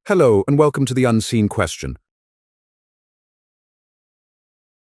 Hello, and welcome to the unseen question.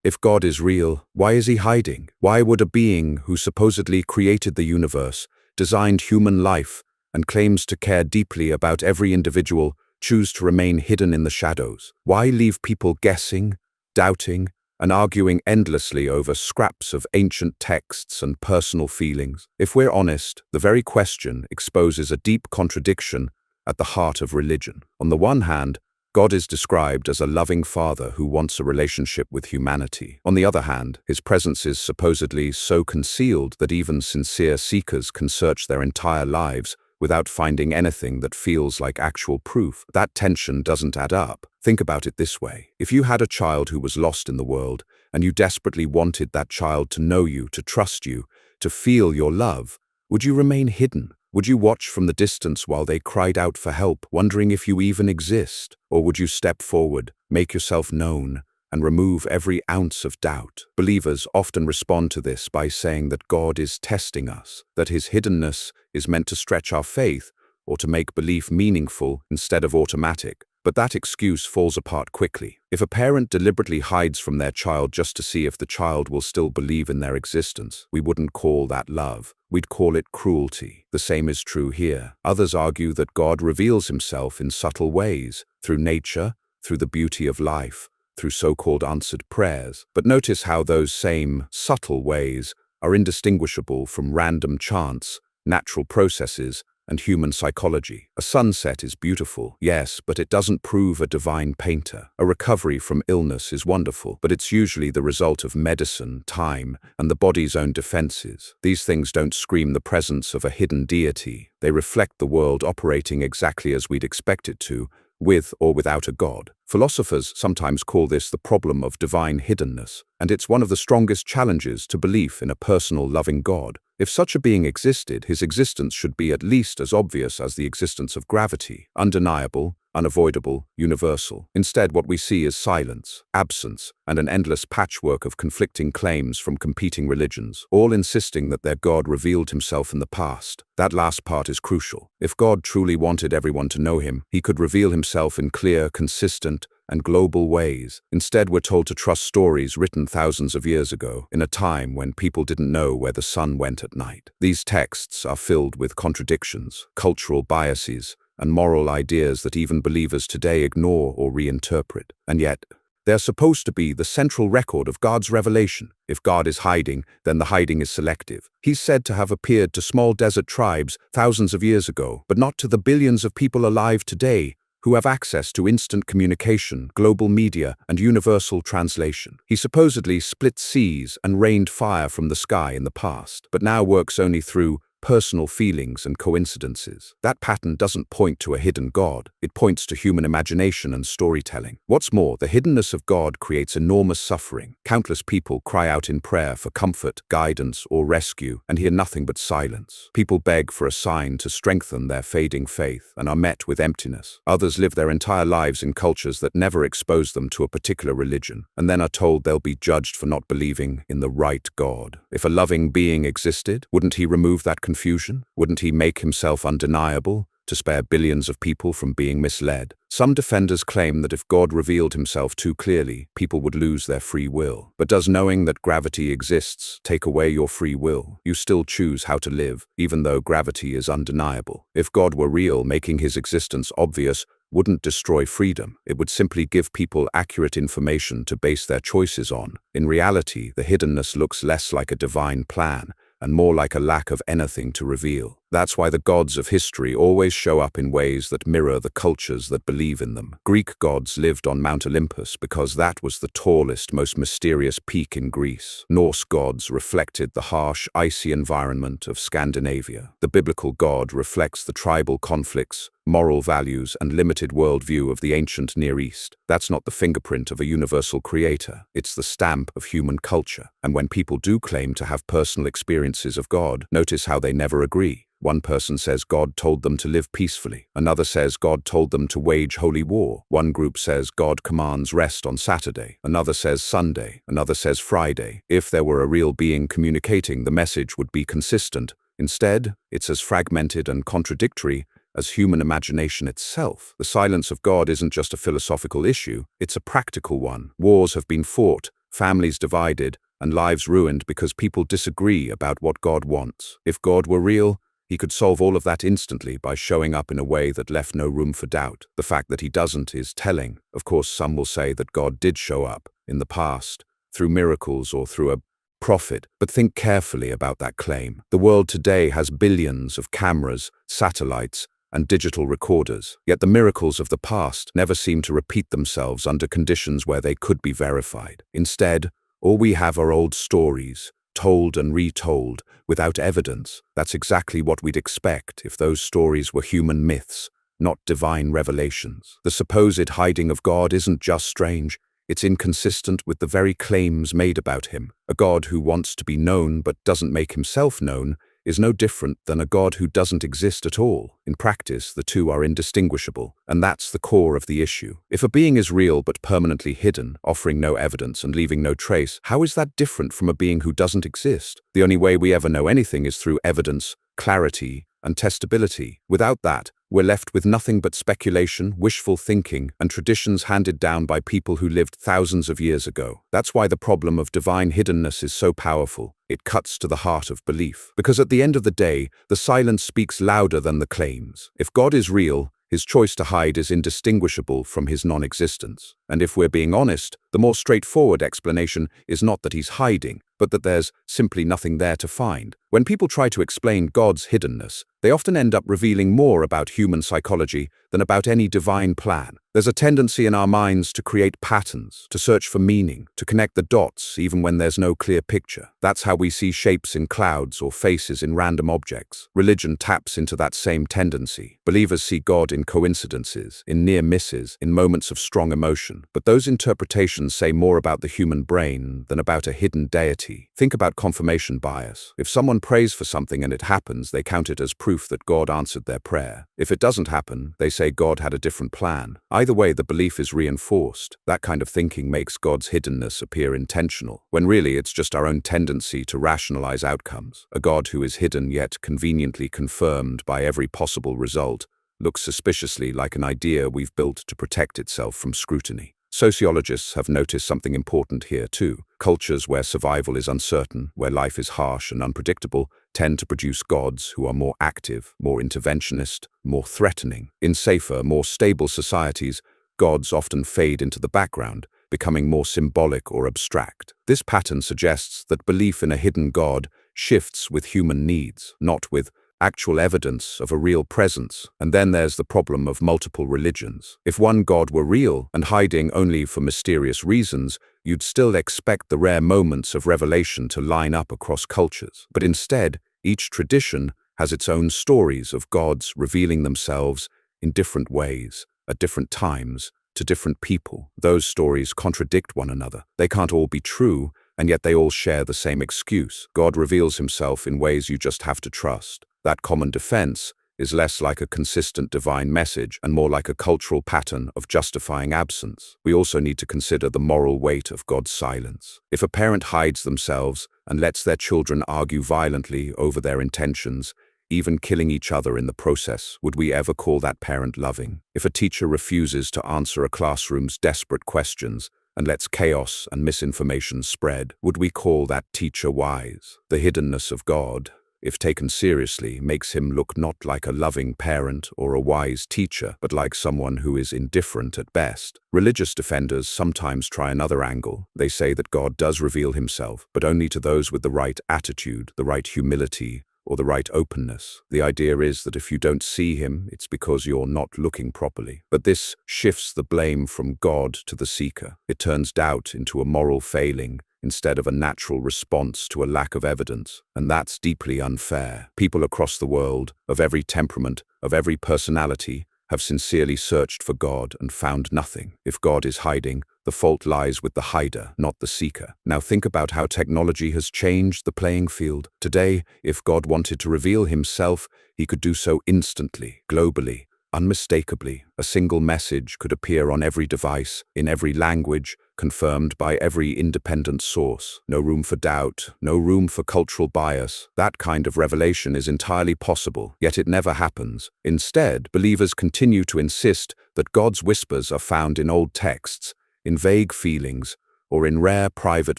If God is real, why is he hiding? Why would a being who supposedly created the universe, designed human life, and claims to care deeply about every individual choose to remain hidden in the shadows? Why leave people guessing, doubting, and arguing endlessly over scraps of ancient texts and personal feelings? If we're honest, the very question exposes a deep contradiction at the heart of religion. On the one hand, God is described as a loving father who wants a relationship with humanity. On the other hand, his presence is supposedly so concealed that even sincere seekers can search their entire lives without finding anything that feels like actual proof. That tension doesn't add up. Think about it this way. If you had a child who was lost in the world, and you desperately wanted that child to know you, to trust you, to feel your love, would you remain hidden? Would you watch from the distance while they cried out for help, wondering if you even exist? Or would you step forward, make yourself known, and remove every ounce of doubt? Believers often respond to this by saying that God is testing us, that his hiddenness is meant to stretch our faith or to make belief meaningful instead of automatic. But that excuse falls apart quickly. If a parent deliberately hides from their child just to see if the child will still believe in their existence, we wouldn't call that love. We'd call it cruelty. The same is true here. Others argue that God reveals himself in subtle ways, through nature, through the beauty of life, through so-called answered prayers. But notice how those same subtle ways are indistinguishable from random chance, natural processes, and human psychology. A sunset is beautiful, yes, but it doesn't prove a divine painter. A recovery from illness is wonderful, but it's usually the result of medicine, time, and the body's own defenses. These things don't scream the presence of a hidden deity. They reflect the world operating exactly as we'd expect it to, with or without a God. Philosophers sometimes call this the problem of divine hiddenness, and it's one of the strongest challenges to belief in a personal, loving God. If such a being existed, his existence should be at least as obvious as the existence of gravity, undeniable, unavoidable, universal. Instead, what we see is silence, absence, and an endless patchwork of conflicting claims from competing religions, all insisting that their God revealed himself in the past. That last part is crucial. If God truly wanted everyone to know him, he could reveal himself in clear, consistent, and global ways. Instead, we're told to trust stories written thousands of years ago, in a time when people didn't know where the sun went at night. These texts are filled with contradictions, cultural biases, and moral ideas that even believers today ignore or reinterpret. And yet, they're supposed to be the central record of God's revelation. If God is hiding, then the hiding is selective. He's said to have appeared to small desert tribes thousands of years ago, but not to the billions of people alive today who have access to instant communication, global media, and universal translation. He supposedly split seas and rained fire from the sky in the past, but now works only through personal feelings and coincidences. That pattern doesn't point to a hidden God. It points to human imagination and storytelling. What's more, the hiddenness of God creates enormous suffering. Countless people cry out in prayer for comfort, guidance, or rescue, and hear nothing but silence. People beg for a sign to strengthen their fading faith and are met with emptiness. Others live their entire lives in cultures that never expose them to a particular religion, and then are told they'll be judged for not believing in the right God. If a loving being existed, wouldn't he remove that confusion? Wouldn't he make himself undeniable to spare billions of people from being misled? Some defenders claim that if God revealed himself too clearly, people would lose their free will. But does knowing that gravity exists take away your free will? You still choose how to live, even though gravity is undeniable. If God were real, making his existence obvious wouldn't destroy freedom. It would simply give people accurate information to base their choices on. In reality, the hiddenness looks less like a divine plan and more like a lack of anything to reveal. That's why the gods of history always show up in ways that mirror the cultures that believe in them. Greek gods lived on Mount Olympus because that was the tallest, most mysterious peak in Greece. Norse gods reflected the harsh, icy environment of Scandinavia. The biblical God reflects the tribal conflicts, moral values, and limited worldview of the ancient Near East. That's not the fingerprint of a universal creator. It's the stamp of human culture. And when people do claim to have personal experiences of God, notice how they never agree. One person says God told them to live peacefully. Another says God told them to wage holy war. One group says God commands rest on Saturday. Another says Sunday. Another says Friday. If there were a real being communicating, the message would be consistent. Instead, it's as fragmented and contradictory as human imagination itself. The silence of God isn't just a philosophical issue, it's a practical one. Wars have been fought, families divided, and lives ruined because people disagree about what God wants. If God were real, he could solve all of that instantly by showing up in a way that left no room for doubt. The fact that he doesn't is telling. Of course, some will say that God did show up in the past, through miracles or through a prophet, but think carefully about that claim. The world today has billions of cameras, satellites, and digital recorders, yet the miracles of the past never seem to repeat themselves under conditions where they could be verified. Instead, all we have are old stories, told and retold, without evidence. That's exactly what we'd expect if those stories were human myths, not divine revelations. The supposed hiding of God isn't just strange, it's inconsistent with the very claims made about him. A God who wants to be known but doesn't make himself known is no different than a God who doesn't exist at all. In practice, the two are indistinguishable, and that's the core of the issue. If a being is real but permanently hidden, offering no evidence and leaving no trace, how is that different from a being who doesn't exist? The only way we ever know anything is through evidence, clarity, and testability. Without that, we're left with nothing but speculation, wishful thinking, and traditions handed down by people who lived thousands of years ago. That's why the problem of divine hiddenness is so powerful. It cuts to the heart of belief. Because at the end of the day, the silence speaks louder than the claims. If God is real, his choice to hide is indistinguishable from his non-existence. And if we're being honest, the more straightforward explanation is not that he's hiding, but that there's simply nothing there to find. When people try to explain God's hiddenness, they often end up revealing more about human psychology than about any divine plan. There's a tendency in our minds to create patterns, to search for meaning, to connect the dots even when there's no clear picture. That's how we see shapes in clouds or faces in random objects. Religion taps into that same tendency. Believers see God in coincidences, in near misses, in moments of strong emotion. But those interpretations say more about the human brain than about a hidden deity. Think about confirmation bias. If someone prays for something and it happens, they count it as proof that God answered their prayer. If it doesn't happen, they say God had a different plan. Either way, the belief is reinforced. That kind of thinking makes God's hiddenness appear intentional, when really it's just our own tendency to rationalize outcomes. A God who is hidden yet conveniently confirmed by every possible result looks suspiciously like an idea we've built to protect itself from scrutiny. Sociologists have noticed something important here too. Cultures where survival is uncertain, where life is harsh and unpredictable, tend to produce gods who are more active, more interventionist, more threatening. In safer, more stable societies, gods often fade into the background, becoming more symbolic or abstract. This pattern suggests that belief in a hidden God shifts with human needs, not with actual evidence of a real presence. And then there's the problem of multiple religions. If one God were real and hiding only for mysterious reasons, you'd still expect the rare moments of revelation to line up across cultures. But instead, each tradition has its own stories of gods revealing themselves in different ways, at different times, to different people. Those stories contradict one another. They can't all be true, and yet they all share the same excuse. God reveals himself in ways you just have to trust. That common defense is less like a consistent divine message and more like a cultural pattern of justifying absence. We also need to consider the moral weight of God's silence. If a parent hides themselves and lets their children argue violently over their intentions, even killing each other in the process, would we ever call that parent loving? If a teacher refuses to answer a classroom's desperate questions and lets chaos and misinformation spread, would we call that teacher wise? The hiddenness of God, if taken seriously, makes him look not like a loving parent or a wise teacher, but like someone who is indifferent at best. Religious defenders sometimes try another angle. They say that God does reveal himself, but only to those with the right attitude, the right humility, or the right openness. The idea is that if you don't see him, it's because you're not looking properly. But this shifts the blame from God to the seeker. It turns doubt into a moral failing instead of a natural response to a lack of evidence. And that's deeply unfair. People across the world, of every temperament, of every personality, have sincerely searched for God and found nothing. If God is hiding, the fault lies with the hider, not the seeker. Now think about how technology has changed the playing field. Today, if God wanted to reveal himself, he could do so instantly, globally, unmistakably. A single message could appear on every device, in every language, confirmed by every independent source. No room for doubt, no room for cultural bias. That kind of revelation is entirely possible, yet it never happens. Instead, believers continue to insist that God's whispers are found in old texts, in vague feelings, or in rare private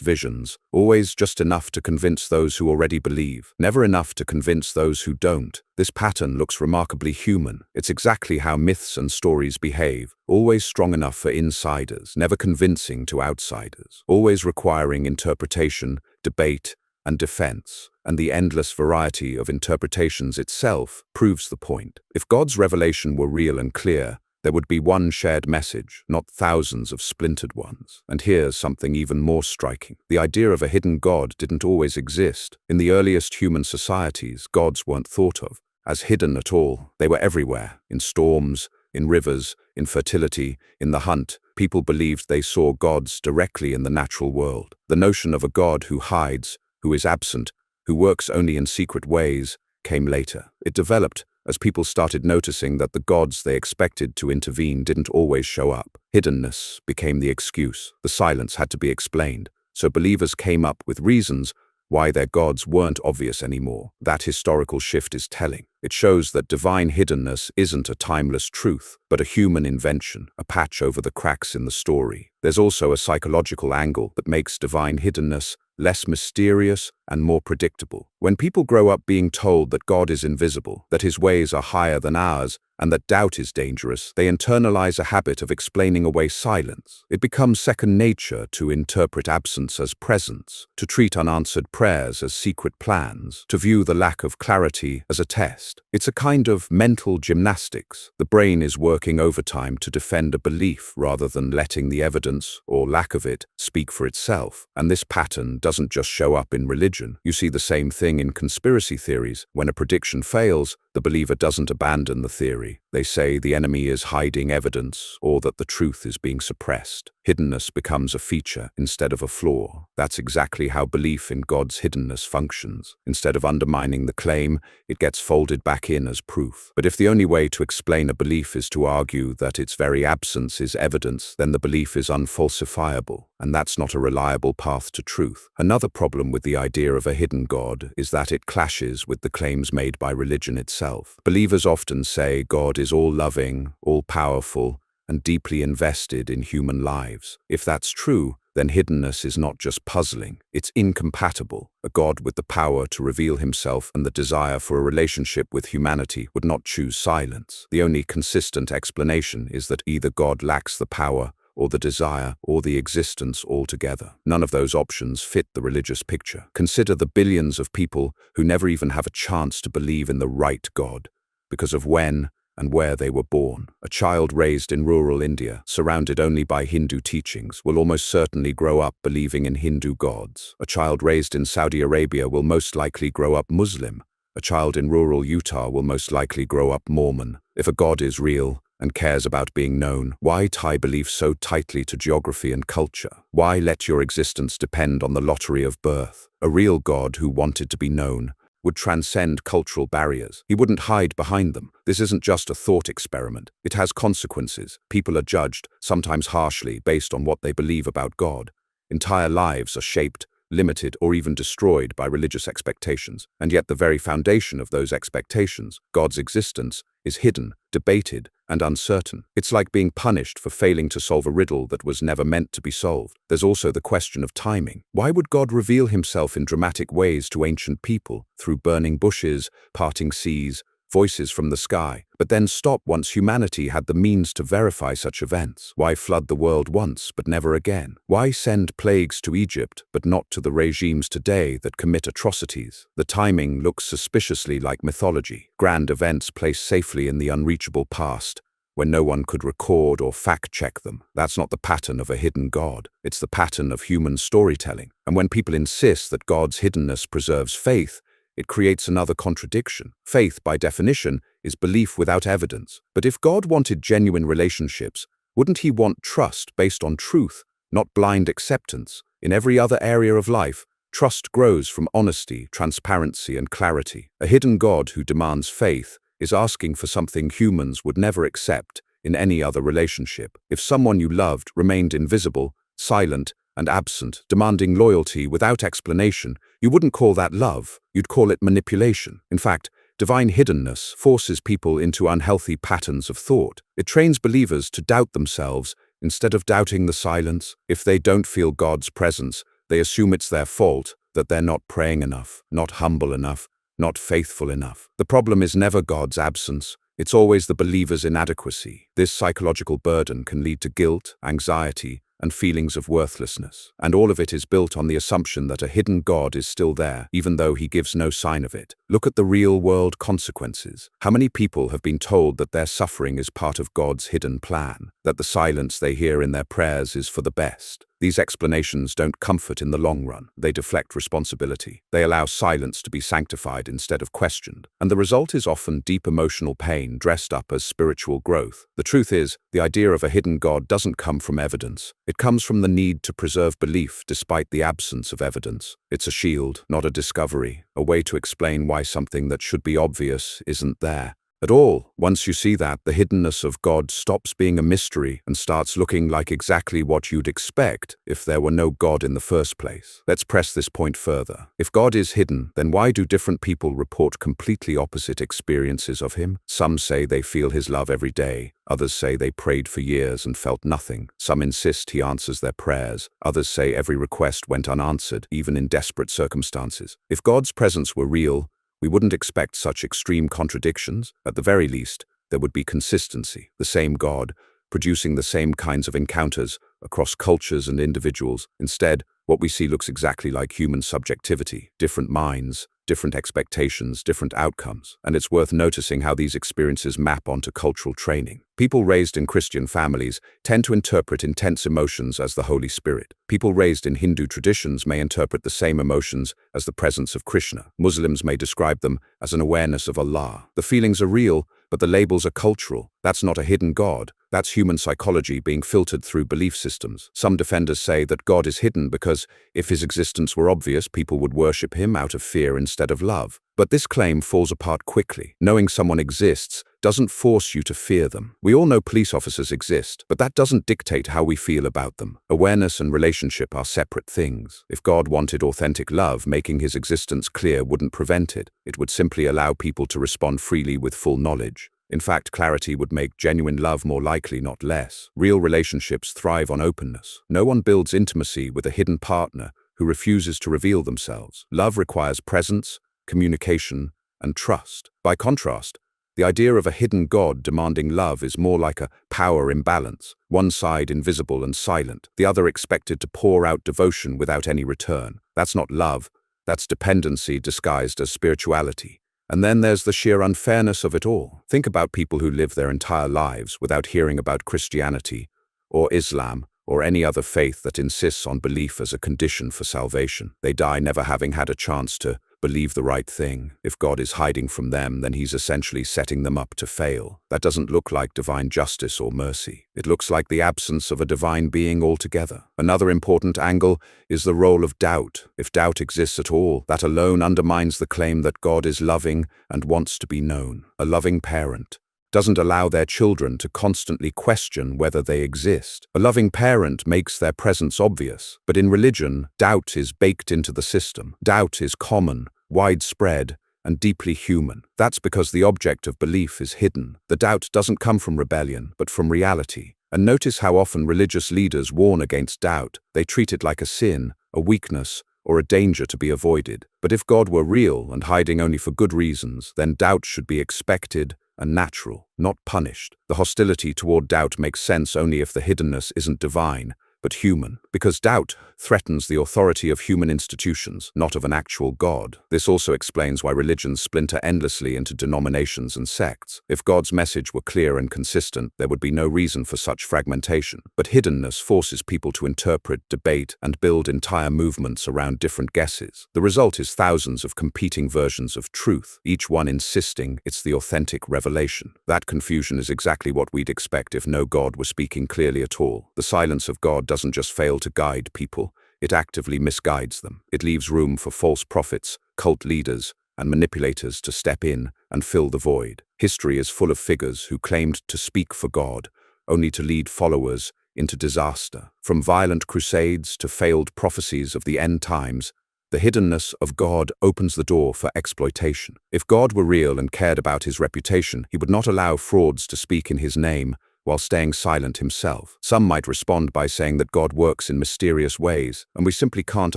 visions, always just enough to convince those who already believe, never enough to convince those who don't. This pattern looks remarkably human. It's exactly how myths and stories behave, always strong enough for insiders, never convincing to outsiders, always requiring interpretation, debate, and defense. And the endless variety of interpretations itself proves the point. If God's revelation were real and clear, there would be one shared message, not thousands of splintered ones. And here's something even more striking. The idea of a hidden God didn't always exist. In the earliest human societies, gods weren't thought of as hidden at all. They were everywhere, in storms, in rivers, in fertility, in the hunt. People believed they saw gods directly in the natural world. The notion of a God who hides, who is absent, who works only in secret ways, came later. It developed as people started noticing that the gods they expected to intervene didn't always show up. Hiddenness became the excuse. The silence had to be explained, so believers came up with reasons why their gods weren't obvious anymore. That historical shift is telling. It shows that divine hiddenness isn't a timeless truth, but a human invention, a patch over the cracks in the story. There's also a psychological angle that makes divine hiddenness less mysterious and more predictable. When people grow up being told that God is invisible, that his ways are higher than ours, and that doubt is dangerous, they internalize a habit of explaining away silence. It becomes second nature to interpret absence as presence, to treat unanswered prayers as secret plans, to view the lack of clarity as a test. It's a kind of mental gymnastics. The brain is working overtime to defend a belief rather than letting the evidence, or lack of it, speak for itself. And this pattern doesn't just show up in religion. You see the same thing in conspiracy theories. When a prediction fails, the believer doesn't abandon the theory. They say the enemy is hiding evidence or that the truth is being suppressed. Hiddenness becomes a feature instead of a flaw. That's exactly how belief in God's hiddenness functions. Instead of undermining the claim, it gets folded back in as proof. But if the only way to explain a belief is to argue that its very absence is evidence, then the belief is unfalsifiable, and that's not a reliable path to truth. Another problem with the idea of a hidden God is that it clashes with the claims made by religion itself. Believers often say God is all-loving, all-powerful, and deeply invested in human lives. If that's true, then hiddenness is not just puzzling, it's incompatible. A God with the power to reveal himself and the desire for a relationship with humanity would not choose silence. The only consistent explanation is that either God lacks the power, or the desire, or the existence altogether. None of those options fit the religious picture. Consider the billions of people who never even have a chance to believe in the right God, because of when and where they were born. A child raised in rural India, surrounded only by Hindu teachings, will almost certainly grow up believing in Hindu gods. A child raised in Saudi Arabia will most likely grow up Muslim. A child in rural Utah will most likely grow up Mormon. If a God is real and cares about being known, why tie belief so tightly to geography and culture? Why let your existence depend on the lottery of birth? A real God who wanted to be known would transcend cultural barriers. He wouldn't hide behind them. This isn't just a thought experiment. It has consequences. People are judged, sometimes harshly, based on what they believe about God. Entire lives are shaped, limited, or even destroyed by religious expectations. And yet the very foundation of those expectations, God's existence, is hidden, debated, and uncertain. It's like being punished for failing to solve a riddle that was never meant to be solved. There's also the question of timing. Why would God reveal himself in dramatic ways to ancient people, through burning bushes, parting seas, voices from the sky, but then stop once humanity had the means to verify such events? Why flood the world once, but never again? Why send plagues to Egypt, but not to the regimes today that commit atrocities? The timing looks suspiciously like mythology. Grand events placed safely in the unreachable past, when no one could record or fact-check them. That's not the pattern of a hidden God. It's the pattern of human storytelling. And when people insist that God's hiddenness preserves faith, it creates another contradiction. Faith, by definition, is belief without evidence. But if God wanted genuine relationships, wouldn't he want trust based on truth, not blind acceptance? In every other area of life, trust grows from honesty, transparency, and clarity. A hidden God who demands faith is asking for something humans would never accept in any other relationship. If someone you loved remained invisible, silent, and absent, demanding loyalty without explanation, you wouldn't call that love, you'd call it manipulation. In fact, divine hiddenness forces people into unhealthy patterns of thought. It trains believers to doubt themselves instead of doubting the silence. If they don't feel God's presence, they assume it's their fault, that they're not praying enough, not humble enough, not faithful enough. The problem is never God's absence. It's always the believer's inadequacy. This psychological burden can lead to guilt, anxiety, and feelings of worthlessness. And all of it is built on the assumption that a hidden God is still there, even though he gives no sign of it. Look at the real-world consequences. How many people have been told that their suffering is part of God's hidden plan, that the silence they hear in their prayers is for the best? These explanations don't comfort in the long run. They deflect responsibility. They allow silence to be sanctified instead of questioned. And the result is often deep emotional pain dressed up as spiritual growth. The truth is, the idea of a hidden God doesn't come from evidence. It comes from the need to preserve belief despite the absence of evidence. It's a shield, not a discovery, a way to explain why something that should be obvious isn't there at all. Once you see that, the hiddenness of God stops being a mystery and starts looking like exactly what you'd expect if there were no God in the first place. Let's press this point further. If God is hidden, then why do different people report completely opposite experiences of him? Some say they feel his love every day. Others say they prayed for years and felt nothing. Some insist he answers their prayers. Others say every request went unanswered, even in desperate circumstances. If God's presence were real, we wouldn't expect such extreme contradictions. At the very least, there would be consistency. The same God, producing the same kinds of encounters across cultures and individuals. Instead, what we see looks exactly like human subjectivity. Different minds, different expectations, different outcomes. And it's worth noticing how these experiences map onto cultural training. People raised in Christian families tend to interpret intense emotions as the Holy Spirit. People raised in Hindu traditions may interpret the same emotions as the presence of Krishna. Muslims may describe them as an awareness of Allah. The feelings are real, but the labels are cultural. That's not a hidden God. That's human psychology being filtered through belief systems. Some defenders say that God is hidden because if his existence were obvious, people would worship him out of fear instead of love. But this claim falls apart quickly. Knowing someone exists doesn't force you to fear them. We all know police officers exist, but that doesn't dictate how we feel about them. Awareness and relationship are separate things. If God wanted authentic love, making his existence clear wouldn't prevent it. It would simply allow people to respond freely with full knowledge. In fact, clarity would make genuine love more likely, not less. Real relationships thrive on openness. No one builds intimacy with a hidden partner who refuses to reveal themselves. Love requires presence, communication, and trust. By contrast, the idea of a hidden God demanding love is more like a power imbalance, one side invisible and silent, the other expected to pour out devotion without any return. That's not love, that's dependency disguised as spirituality. And then there's the sheer unfairness of it all. Think about people who live their entire lives without hearing about Christianity or Islam or any other faith that insists on belief as a condition for salvation. They die never having had a chance to believe the right thing. If God is hiding from them, then he's essentially setting them up to fail. That doesn't look like divine justice or mercy. It looks like the absence of a divine being altogether. Another important angle is the role of doubt. If doubt exists at all, that alone undermines the claim that God is loving and wants to be known. A loving parent doesn't allow their children to constantly question whether they exist. A loving parent makes their presence obvious, but in religion, doubt is baked into the system. Doubt is common, widespread, and deeply human. That's because the object of belief is hidden. The doubt doesn't come from rebellion, but from reality. And notice how often religious leaders warn against doubt. They treat it like a sin, a weakness, or a danger to be avoided. But if God were real and hiding only for good reasons, then doubt should be expected and natural, not punished. The hostility toward doubt makes sense only if the hiddenness isn't divine, but human, because doubt threatens the authority of human institutions, not of an actual God. This also explains why religions splinter endlessly into denominations and sects. If God's message were clear and consistent, there would be no reason for such fragmentation. But hiddenness forces people to interpret, debate, and build entire movements around different guesses. The result is thousands of competing versions of truth, each one insisting it's the authentic revelation. That confusion is exactly what we'd expect if no God were speaking clearly at all. The silence of God doesn't just fail to guide people, it actively misguides them. It leaves room for false prophets, cult leaders, and manipulators to step in and fill the void. History is full of figures who claimed to speak for God, only to lead followers into disaster. From violent crusades to failed prophecies of the end times, the hiddenness of God opens the door for exploitation. If God were real and cared about his reputation, he would not allow frauds to speak in his name while staying silent himself. Some might respond by saying that God works in mysterious ways, and we simply can't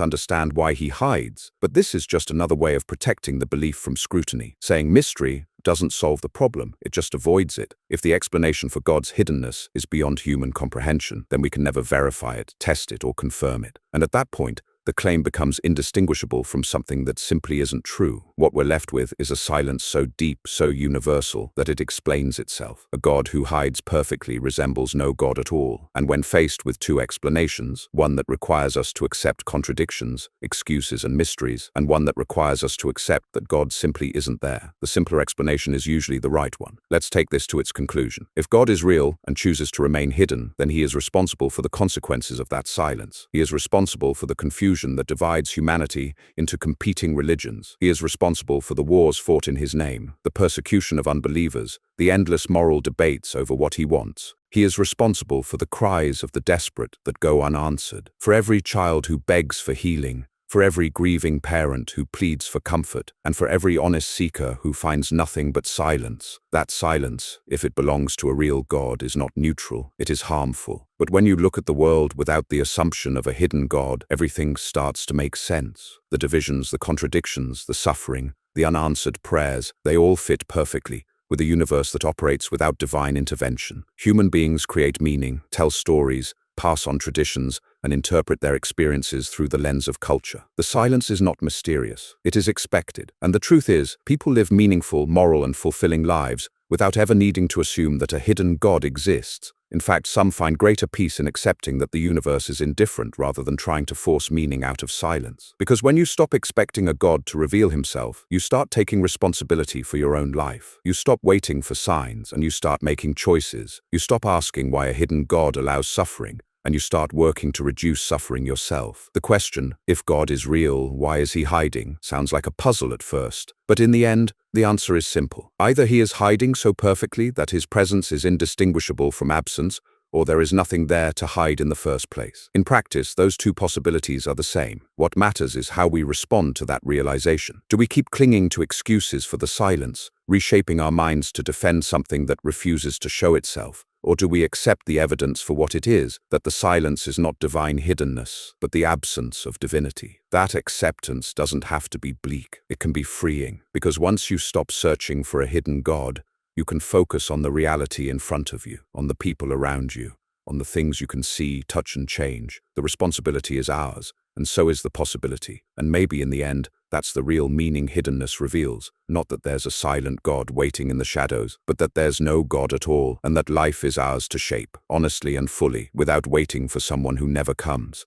understand why he hides. But this is just another way of protecting the belief from scrutiny. Saying mystery doesn't solve the problem, it just avoids it. If the explanation for God's hiddenness is beyond human comprehension, then we can never verify it, test it, or confirm it. And at that point, the claim becomes indistinguishable from something that simply isn't true. What we're left with is a silence so deep, so universal, that it explains itself. A God who hides perfectly resembles no God at all. And when faced with two explanations, one that requires us to accept contradictions, excuses, and mysteries, and one that requires us to accept that God simply isn't there, the simpler explanation is usually the right one. Let's take this to its conclusion. If God is real and chooses to remain hidden, then he is responsible for the consequences of that silence. He is responsible for the confusion that divides humanity into competing religions. He is responsible for the wars fought in his name, the persecution of unbelievers, the endless moral debates over what he wants. He is responsible for the cries of the desperate that go unanswered, for every child who begs for healing, for every grieving parent who pleads for comfort, and for every honest seeker who finds nothing but silence. That silence, if it belongs to a real God, is not neutral, it is harmful. But when you look at the world without the assumption of a hidden God, everything starts to make sense. The divisions, the contradictions, the suffering, the unanswered prayers, they all fit perfectly with a universe that operates without divine intervention. Human beings create meaning, tell stories, pass on traditions, and interpret their experiences through the lens of culture. The silence is not mysterious, it is expected. And the truth is, people live meaningful, moral, and fulfilling lives without ever needing to assume that a hidden God exists. In fact, some find greater peace in accepting that the universe is indifferent rather than trying to force meaning out of silence. Because when you stop expecting a God to reveal himself, you start taking responsibility for your own life. You stop waiting for signs, and you start making choices. You stop asking why a hidden God allows suffering, and you start working to reduce suffering yourself. The question, if God is real, why is he hiding, sounds like a puzzle at first. But in the end, the answer is simple. Either he is hiding so perfectly that his presence is indistinguishable from absence, or there is nothing there to hide in the first place. In practice, those two possibilities are the same. What matters is how we respond to that realization. Do we keep clinging to excuses for the silence, reshaping our minds to defend something that refuses to show itself? Or do we accept the evidence for what it is, that the silence is not divine hiddenness, but the absence of divinity? That acceptance doesn't have to be bleak. It can be freeing, because once you stop searching for a hidden God, you can focus on the reality in front of you, on the people around you, on the things you can see, touch, and change. The responsibility is ours, and so is the possibility. And maybe in the end, that's the real meaning hiddenness reveals. Not that there's a silent God waiting in the shadows, but that there's no God at all, and that life is ours to shape, honestly and fully, without waiting for someone who never comes.